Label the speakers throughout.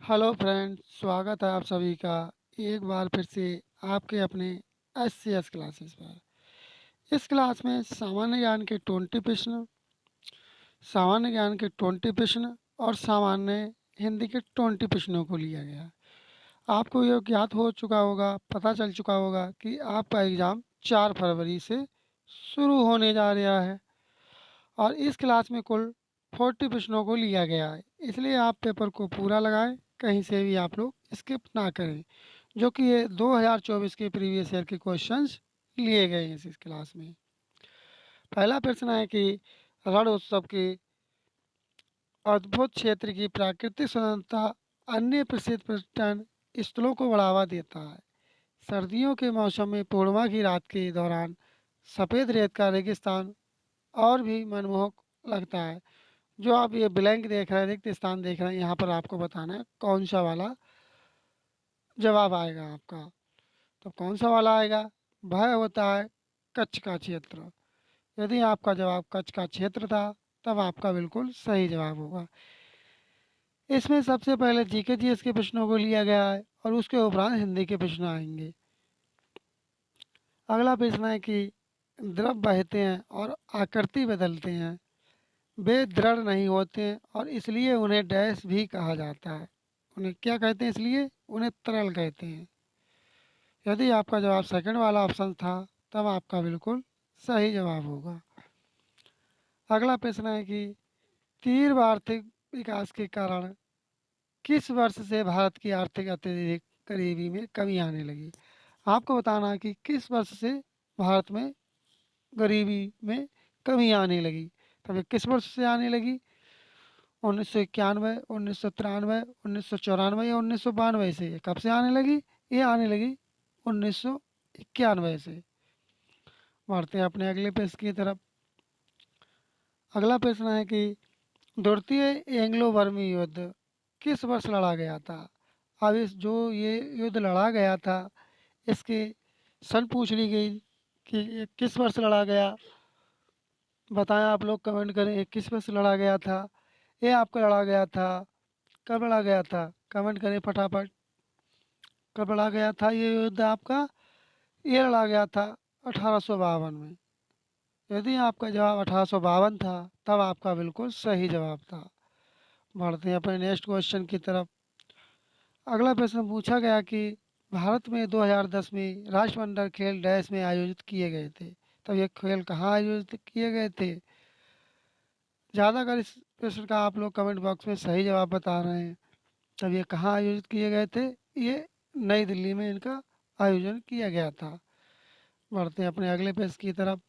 Speaker 1: Hello friends, स्वागत है आप सभी का एक बार फिर से आपके अपने एस क्लासेस पर। इस क्लास में सामान्य ज्ञान के 20 प्रश्न और सामान्य हिंदी के 20 प्रश्नों को लिया गया है। आपको यह ज्ञात हो चुका होगा, पता चल चुका होगा कि आपका एग्ज़ाम 4 फरवरी से शुरू होने जा रहा है और इस क्लास में कुल 40 प्रश्नों को लिया गया है। इसलिए आप पेपर को पूरा लगाएं, कहीं से भी आप लोग स्किप ना करें, जो कि ये 2024 के प्रीवियस ईयर के क्वेश्चंस लिए गए हैं इस क्लास में। पहला प्रश्न है कि रण उत्सव की अद्भुत क्षेत्र की प्राकृतिक सुंदरता अन्य प्रसिद्ध पर्यटन स्थलों को बढ़ावा देता है। सर्दियों के मौसम में पूर्णिमा की रात के दौरान सफ़ेद रेत का रेगिस्तान और भी मनमोहक लगता है। जो आप ये ब्लैंक देख रहे हैं, रिक्त स्थान देख रहे हैं, यहाँ पर आपको बताना है कौन सा वाला जवाब आएगा आपका। तो कौन सा वाला आएगा? वह होता है कच्छ का क्षेत्र। यदि आपका जवाब कच्छ का क्षेत्र था तब आपका बिल्कुल सही जवाब होगा। इसमें सबसे पहले जीके जीएस के प्रश्नों को लिया गया है और उसके उपरांत हिंदी के प्रश्न आएंगे। अगला प्रश्न है कि द्रव बहते हैं और आकृति बदलते हैं, वे दृढ़ नहीं होते हैं और इसलिए उन्हें डैश भी कहा जाता है। उन्हें क्या कहते हैं? इसलिए उन्हें तरल कहते हैं। यदि आपका जवाब सेकंड वाला ऑप्शन था तब आपका बिल्कुल सही जवाब होगा। अगला प्रश्न है कि तीव्र आर्थिक विकास के कारण किस वर्ष से भारत की आर्थिक अत्यधिक गरीबी में कमी आने लगी? आपको बताना है कि किस वर्ष से भारत में गरीबी में कमी आने लगी। तब ये किस वर्ष से आने लगी? 1991, 1993, 1994 या 1992 से? ये कब से आने लगी? ये आने लगी 1991 से। बढ़ते हैं अपने अगले प्रश्न की तरफ। अगला प्रश्न है कि द्वितीय एंग्लो बर्मी युद्ध किस वर्ष लड़ा गया था? अब इस जो ये युद्ध लड़ा गया था इसके सन पूछ ली गई कि ये किस वर्ष लड़ा गया। बताएं आप लोग, कमेंट करें, ये किस वर्ष लड़ा गया था? ये आपका लड़ा गया था, कब लड़ा गया था? कमेंट करें फटाफट, कब लड़ा गया था ये युद्ध आपका? ये लड़ा गया था 1852 में। यदि आपका जवाब 1852 था तब आपका बिल्कुल सही जवाब था। बढ़ते हैं अपने नेक्स्ट क्वेश्चन की तरफ। अगला प्रश्न पूछा गया कि भारत में 2010 में राष्ट्रमंडल खेल डैश में आयोजित किए गए थे। तब ये खेल कहाँ आयोजित किए गए थे? ज़्यादातर इस प्रश्न का आप लोग कमेंट बॉक्स में सही जवाब बता रहे हैं। तब ये कहाँ आयोजित किए गए थे? ये नई दिल्ली में इनका आयोजन किया गया था। बढ़ते हैं अपने अगले प्रश्न की तरफ।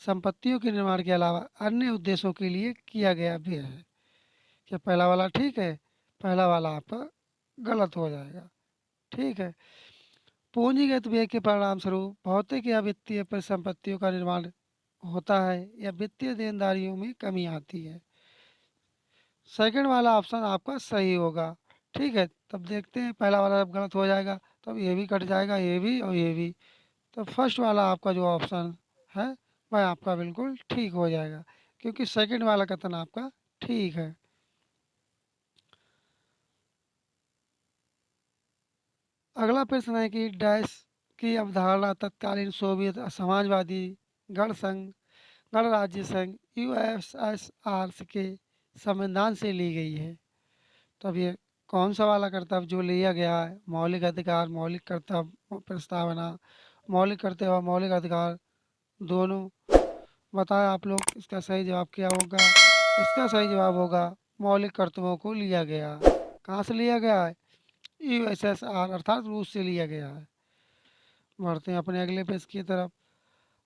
Speaker 1: संपत्तियों के निर्माण के अलावा अन्य उद्देश्यों के लिए किया गया भी है। क्या पहला वाला ठीक है? पहला वाला आपका गलत हो जाएगा। ठीक है। पूंजीगत व्यय के परिणाम स्वरूप भौतिक या वित्तीय परिसंपत्तियों का निर्माण होता है या वित्तीय देनदारियों में कमी आती है। सेकंड वाला ऑप्शन आपका सही होगा। ठीक है, तब देखते हैं पहला वाला जब गलत हो जाएगा तब ये भी कट जाएगा, ये भी और ये भी। तो फर्स्ट वाला आपका जो ऑप्शन है वह आपका बिल्कुल ठीक हो जाएगा, क्योंकि सेकंड वाला कथन आपका ठीक है। अगला प्रश्न है कि डैश की अवधारणा तत्कालीन सोवियत समाजवादी गण संघ गणराज्य संघ यूएसएसआर के संविधान से ली गई है। तब ये कौन सा वाला कर्तव्य जो लिया गया है? मौलिक अधिकार, मौलिक कर्तव्य, प्रस्तावना, मौलिक कर्तव्य और मौलिक अधिकार दोनों। बताएं आप लोग, इसका सही जवाब क्या होगा? इसका सही जवाब होगा मौलिक कर्तव्यों को लिया गया। कहाँ से लिया गया है? यूएसएसआर अर्थात रूस से लिया गया है। बढ़ते हैं अपने अगले प्रश्न की तरफ।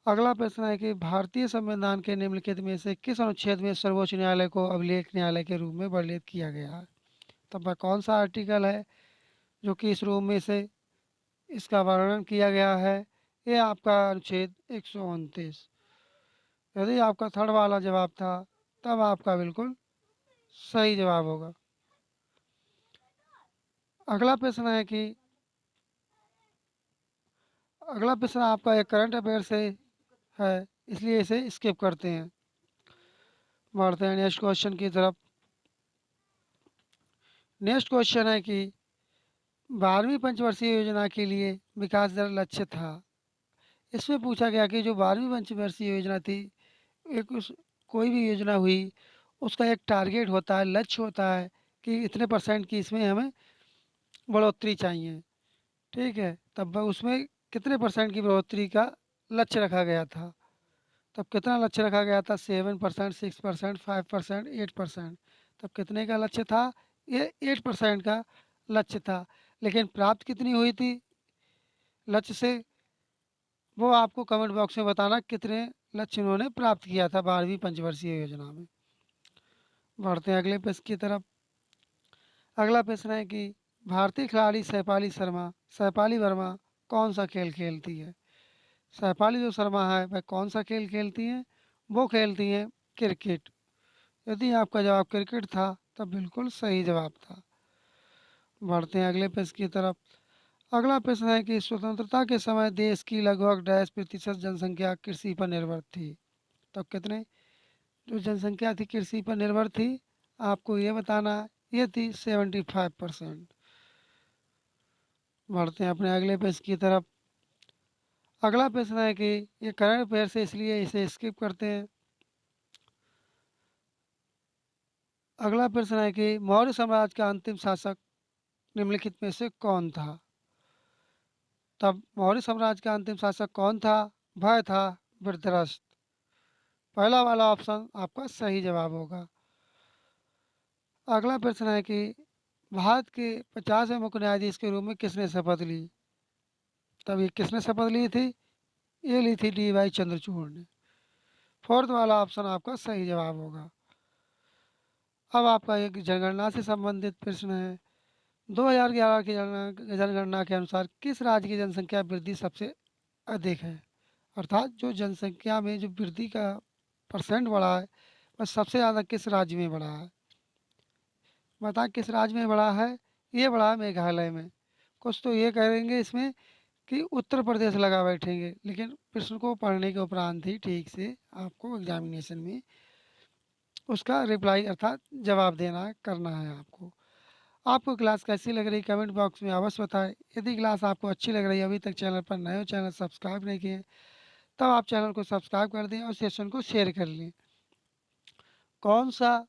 Speaker 1: अगला प्रश्न है कि भारतीय संविधान के निम्नलिखित में से किस अनुच्छेद में सर्वोच्च न्यायालय को अभिलेख न्यायालय के रूप में वर्णित किया गया है? तब वह कौन सा आर्टिकल है जो कि इस रूप में से इसका वर्णन किया गया है? ये आपका अनुच्छेद 129। यदि आपका थर्ड वाला जवाब था तब आपका बिल्कुल सही जवाब होगा। अगला प्रश्न है कि अगला प्रश्न आपका एक करंट अफेयर से है, इसलिए इसे स्किप करते हैं। बढ़ते हैं नेक्स्ट क्वेश्चन की तरफ। नेक्स्ट क्वेश्चन है कि 12वीं पंचवर्षीय योजना के लिए विकास दर लक्ष्य था। इसमें पूछा गया कि जो 12वीं पंचवर्षीय योजना थी, एक उस कोई भी योजना हुई, उसका एक टारगेट होता है, लक्ष्य होता है कि इतने परसेंट की इसमें हमें बढ़ोतरी चाहिए। ठीक है, तब उसमें कितने परसेंट की बढ़ोतरी का लक्ष्य रखा गया था? तब कितना लक्ष्य रखा गया था? 7%, 6%, 5%, 8%। तब कितने का लक्ष्य था? ये 8% का लक्ष्य था। लेकिन प्राप्त कितनी हुई थी लक्ष्य से? वो आपको कमेंट बॉक्स में बताना कितने लक्ष्य उन्होंने प्राप्त किया था 12वीं पंचवर्षीय योजना में। बढ़ते हैं अगले प्रश्न की तरफ। अगला प्रश्न है कि भारतीय खिलाड़ी सैफाली वर्मा कौन सा खेल खेलती है? सैफाली जो शर्मा है वह कौन सा खेल खेलती हैं? वो खेलती हैं क्रिकेट। यदि आपका जवाब क्रिकेट था तब बिल्कुल सही जवाब था। बढ़ते हैं अगले प्रश्न की तरफ। अगला प्रश्न है कि स्वतंत्रता के समय देश की लगभग 10% जनसंख्या कृषि पर निर्भर थी। तब कितने जो जनसंख्या थी कृषि पर निर्भर थी? आपको ये बताना है, ये थी 75%। बढ़ते हैं अपने अगले प्रश्न की तरफ। अगला प्रश्न है कि ये करंट अफेयर से इसलिए इसे स्किप करते हैं। अगला प्रश्न है कि मौर्य साम्राज्य का अंतिम शासक निम्नलिखित में से कौन था? तब मौर्य साम्राज्य का अंतिम शासक कौन था? वह था वृत्रस्त। पहला वाला ऑप्शन आपका सही जवाब होगा। अगला प्रश्न है कि भारत के 50वें मुख्य न्यायाधीश के रूप में किसने शपथ ली? तब ये किसने शपथ ली थी? ये ली थी डी वाई चंद्रचूड़ ने। फोर्थ वाला ऑप्शन आपका सही जवाब होगा। अब आपका एक जनगणना से संबंधित प्रश्न है। 2011 की जनगणना के अनुसार किस राज्य की जनसंख्या वृद्धि सबसे अधिक है? अर्थात जो जनसंख्या में जो वृद्धि का परसेंट बढ़ा है वह सबसे ज़्यादा किस राज्य में बढ़ा है? बता किस राज्य में बढ़ा है? ये बढ़ा है मेघालय में। कुछ तो ये कहेंगे इसमें कि उत्तर प्रदेश लगा बैठेंगे, लेकिन प्रश्न को पढ़ने के उपरांत ही ठीक से आपको एग्जामिनेशन में उसका रिप्लाई अर्थात जवाब देना है, करना है आपको। आपको क्लास कैसी लग रही कमेंट बॉक्स में अवश्य बताएं। यदि क्लास आपको अच्छी लग रही है, अभी तक चैनल पर नए हो, चैनल सब्सक्राइब नहीं किए, तब आप चैनल को सब्सक्राइब कर दें और सेशन को शेयर कर लें। कौन सा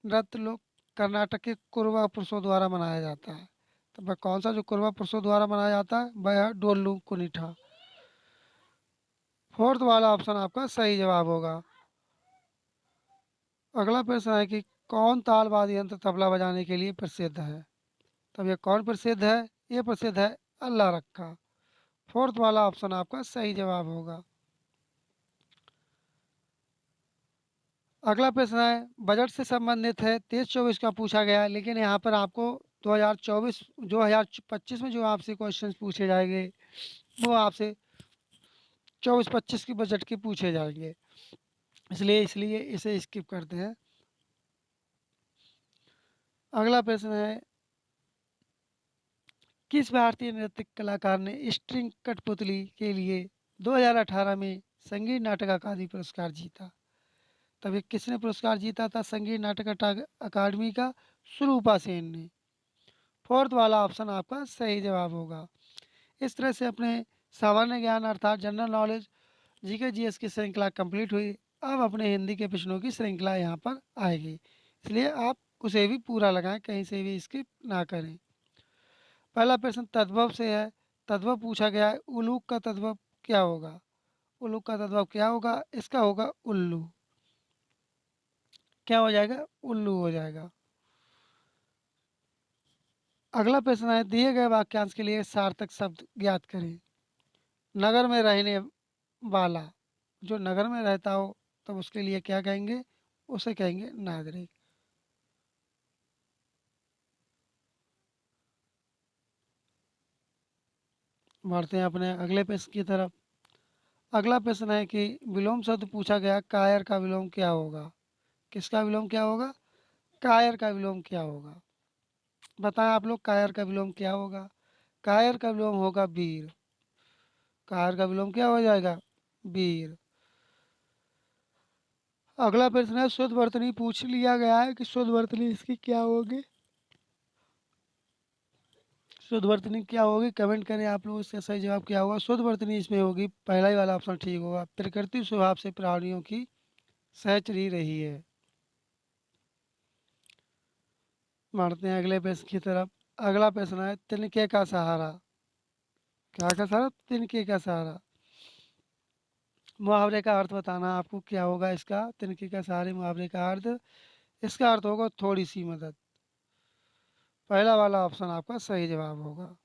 Speaker 1: नृत्य लोक कर्नाटक के कुरवा पुरुषों द्वारा मनाया जाता है? तो वह कौन सा जो कुरवा पुरुषों द्वारा मनाया जाता है वह है डोलू कुनीठा। फोर्थ वाला ऑप्शन आपका सही जवाब होगा। अगला प्रश्न है कि कौन ताल वाद्य यंत्र तबला बजाने के लिए प्रसिद्ध है? तब ये कौन प्रसिद्ध है? ये प्रसिद्ध है अल्लाह रक्का। फोर्थ वाला ऑप्शन आपका सही जवाब होगा। अगला प्रश्न है बजट से संबंधित है, 23-24 का पूछा गया है, लेकिन यहाँ पर आपको 2024-2025 में जो आपसे क्वेश्चंस पूछे जाएंगे वो आपसे 24-25 की बजट के पूछे जाएंगे, इसलिए इसलिए इसे स्किप करते हैं। अगला प्रश्न है किस भारतीय नृत्य कलाकार ने स्ट्रिंग कठपुतली के लिए 2018 में संगीत नाटक अकादमी पुरस्कार जीता? तब ये किसने पुरस्कार जीता था संगीत नाटक अकादमी का? स्वरूपा सेन ने। फोर्थ वाला ऑप्शन आपका सही जवाब होगा। इस तरह से अपने सामान्य ज्ञान अर्थात जनरल नॉलेज जीके जीएस की श्रृंखला कंप्लीट हुई। अब अपने हिंदी के प्रश्नों की श्रृंखला यहाँ पर आएगी, इसलिए आप उसे भी पूरा लगाएं, कहीं से भी स्किप ना करें। पहला प्रश्न तद्भव से है। तद्भव पूछा गया है, उलूक का तद्भव क्या होगा? उलूक का तद्भव क्या होगा? इसका होगा उल्लू। क्या हो जाएगा? उल्लू हो जाएगा। अगला प्रश्न है दिए गए वाक्यांश के लिए सार्थक शब्द ज्ञात करें। नगर में रहने वाला, जो नगर में रहता हो तब उसके लिए क्या कहेंगे? उसे कहेंगे नागरिक। बढ़ते हैं अपने अगले प्रश्न की तरफ। अगला प्रश्न है कि विलोम शब्द पूछा गया, कायर का विलोम क्या होगा? किसका विलोम क्या होगा? कायर का विलोम क्या होगा? बताएं आप लोग, कायर का विलोम क्या होगा? कायर का विलोम होगा वीर। कायर का विलोम क्या हो जाएगा? वीर। अगला प्रश्न है शुद्ध वर्तनी पूछ लिया गया है कि शुद्ध वर्तनी इसकी क्या होगी? शुद्ध वर्तनी क्या होगी, कमेंट करें आप लोग, इसका सही जवाब क्या होगा। शुद्ध वर्तनी इसमें होगी, पहला ही वाला ऑप्शन ठीक होगा। प्रकृति स्वभाव से प्राणियों की सहचरी रही है। बढ़ते हैं अगले प्रश्न की तरफ। अगला प्रश्न है तिनके का सहारा। क्या का सहारा? तिनके का सहारा। मुहावरे का अर्थ बताना आपको क्या होगा इसका। तिनके का सहारे मुहावरे का अर्थ, इसका अर्थ होगा थोड़ी सी मदद। पहला वाला ऑप्शन आपका सही जवाब होगा।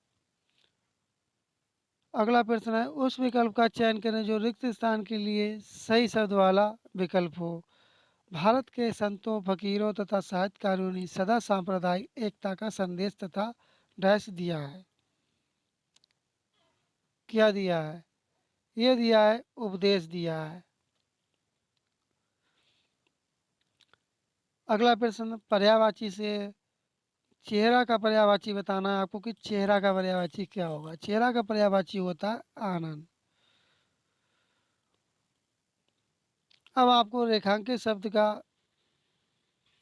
Speaker 1: अगला प्रश्न है उस विकल्प का चयन करें जो रिक्त स्थान के लिए सही शब्द वाला विकल्प हो। भारत के संतों, फकीरों तथा साहित्यकारों ने सदा सांप्रदायिक एकता का संदेश तथा डैश दिया है। क्या दिया है? ये दिया है, उपदेश दिया है। अगला प्रश्न पर्यायवाची से चेहरा का पर्यायवाची बताना है आपको कि चेहरा का पर्यायवाची क्या होगा। चेहरा का पर्यायवाची होता है आनंद। अब आपको रेखांकित शब्द का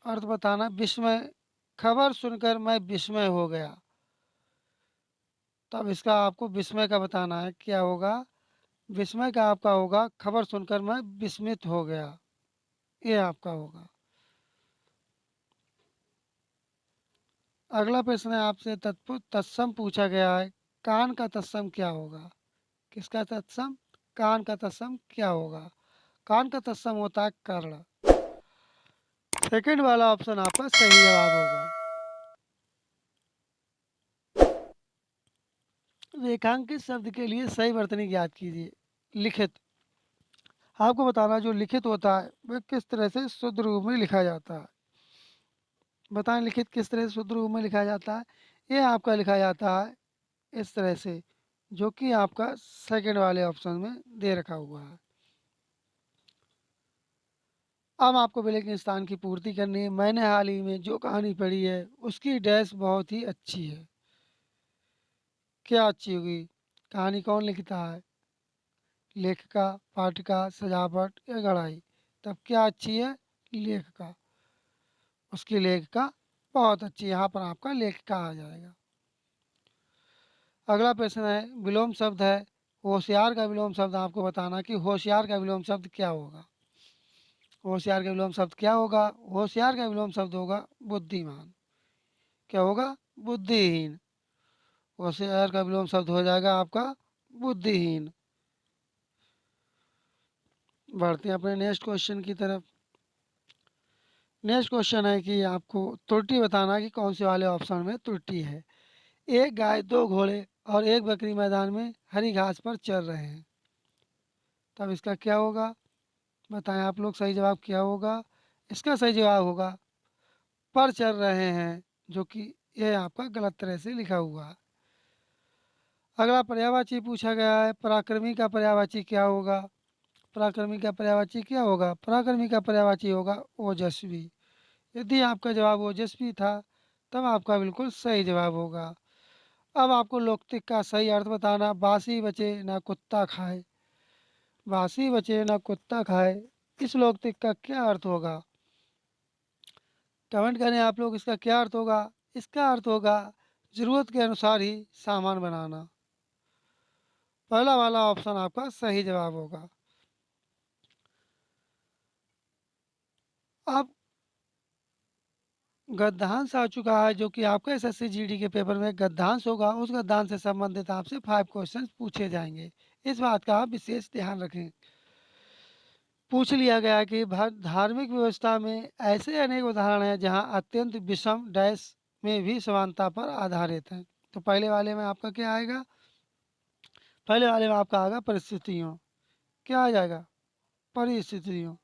Speaker 1: अर्थ बताना। विस्मय, खबर सुनकर मैं विस्मय हो गया। तब इसका आपको विस्मय का बताना है क्या होगा। विस्मय का आपका होगा खबर सुनकर मैं विस्मित हो गया, ये आपका होगा। अगला प्रश्न है आपसे तत्सम पूछा गया है। कान का तत्सम क्या होगा। किसका तत्सम? कान का तत्सम क्या होगा। कान का तत्सम होता है कर्ण। सेकंड वाला ऑप्शन आपका सही जवाब होगा। रेखांकित शब्द के लिए सही वर्तनी ज्ञात कीजिए। लिखित, आपको बताना जो लिखित होता है वह किस तरह से शुद्ध रूप में लिखा जाता है। बताएं लिखित किस तरह से शुद्ध रूप में लिखा जाता है। ये आपका लिखा जाता है इस तरह से, जो कि आपका सेकंड वाले ऑप्शन में दे रखा हुआ है। अब आपको विलेखन स्थान की पूर्ति करनी है। मैंने हाल ही में जो कहानी पढ़ी है उसकी डैश बहुत ही अच्छी है। क्या अच्छी होगी? कहानी कौन लिखता है? लेखिका, पाठिका, सजावट या गढ़ाई। तब क्या अच्छी है? लेखिका। उसकी लेखिका बहुत अच्छी, यहाँ पर आपका लेखिका आ जाएगा। अगला प्रश्न है विलोम शब्द है। होशियार का विलोम शब्द आपको बताना कि होशियार का विलोम शब्द क्या होगा। होशियार का विलोम शब्द क्या होगा? होशियार का विलोम शब्द होगा बुद्धिमान। क्या होगा? बुद्धिहीन। होशियार का विलोम शब्द हो जाएगा आपका बुद्धिहीन। बढ़ते हैं अपने नेक्स्ट क्वेश्चन की तरफ। नेक्स्ट क्वेश्चन है कि आपको त्रुटि बताना कि कौन से वाले ऑप्शन में त्रुटि है। एक गाय, दो घोड़े और एक बकरी मैदान में हरी घास पर चर रहे हैं। तब इसका क्या होगा? बताएं आप लोग, सही जवाब क्या होगा। इसका सही जवाब होगा पर चल रहे हैं, जो कि यह आपका गलत तरह से लिखा हुआ है। अगला पर्यायवाची पूछा गया है। पराक्रमी का पर्यायवाची क्या होगा। पराक्रमी का पर्यायवाची क्या होगा? पराक्रमी का पर्यायवाची होगा ओजस्वी। यदि आपका जवाब ओजस्वी था तब आपका बिल्कुल सही जवाब होगा। अब आपको लोकतिक का सही अर्थ बताना। बासी बचे ना कुत्ता खाए। बासी बचे ना कुत्ता खाए, इस लोकतिक का क्या अर्थ होगा? कमेंट करें आप लोग, इसका क्या अर्थ होगा। इसका अर्थ होगा ज़रूरत के अनुसार ही सामान बनाना। पहला वाला ऑप्शन आपका सही जवाब होगा। अब गद्यांश आ चुका है, जो कि आपका एसएससी जीडी के पेपर में गद्यांश होगा। उस गद्यांश से संबंधित आपसे 5 क्वेश्चन पूछे जाएंगे। इस बात का आप विशेष ध्यान रखें। पूछ लिया गया कि धार्मिक व्यवस्था में ऐसे अनेक उदाहरण हैं जहां अत्यंत विषम डैश में भी समानता पर आधारित हैं। तो पहले वाले में आपका क्या आएगा? पहले वाले में आपका आएगा परिस्थितियों। क्या आ जाएगा? परिस्थितियों।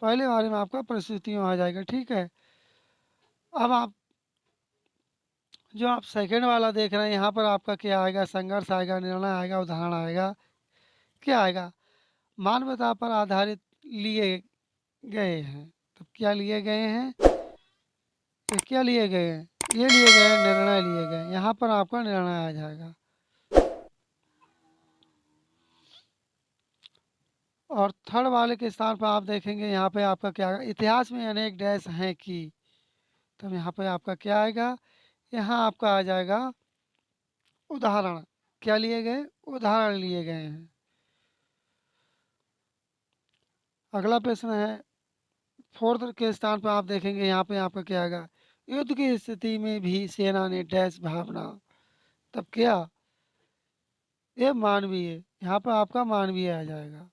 Speaker 1: पहले वाले में आपका परिस्थितियों आ जाएगा। ठीक है। अब आप जो आप सेकंड वाला देख रहे हैं यहाँ पर आपका क्या आएगा? संघर्ष आएगा, निर्णय आएगा, उदाहरण आएगा। क्या आएगा? मानवता पर आधारित लिए गए हैं। तो क्या लिए गए हैं? ये क्या लिए गए हैं? ये लिए गए निर्णय लिए गए। यहाँ पर आपका निर्णय आ जाएगा। और थर्ड वाले के स्थान पर आप देखेंगे यहाँ पे आपका क्या आएगा? इतिहास में अनेक डैश हैं कि। तब यहाँ पे आपका क्या आएगा? यहाँ आपका आ जाएगा उदाहरण क्या लिए गए? उदाहरण लिए गए हैं। अगला प्रश्न है, फोर्थ के स्थान पर आप देखेंगे यहाँ पे आपका क्या आएगा? युद्ध की स्थिति में भी सेना ने डैश भावना। तब क्या? ये मानवीय, यहाँ पर आपका मानवीय आ जाएगा।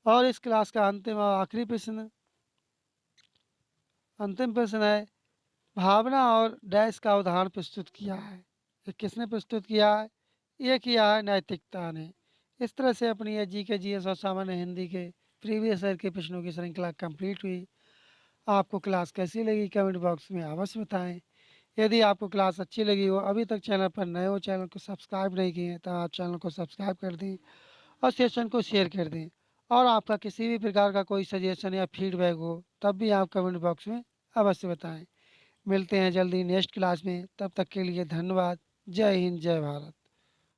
Speaker 1: और इस क्लास का अंतिम और आखिरी प्रश्न, अंतिम प्रश्न है, भावना और डैश का उदाहरण प्रस्तुत किया है। ये किसने प्रस्तुत किया है? ये किया है नैतिकता ने। इस तरह से अपनी ये जीके जीएस और सामान्य हिंदी के प्रीवियस ईयर के प्रश्नों की श्रृंखला कंप्लीट हुई। आपको क्लास कैसी लगी कमेंट बॉक्स में अवश्य बताएं। यदि आपको क्लास अच्छी लगी हो, अभी तक चैनल पर नए हो, चैनल को सब्सक्राइब नहीं किए हैं, तो आप चैनल को सब्सक्राइब कर दें और सेशन को शेयर कर दें। और आपका किसी भी प्रकार का कोई सजेशन या फीडबैक हो, तब भी आप कमेंट बॉक्स में अवश्य बताएं। मिलते हैं जल्दी नेक्स्ट क्लास में, तब तक के लिए धन्यवाद। जय हिंद, जय भारत।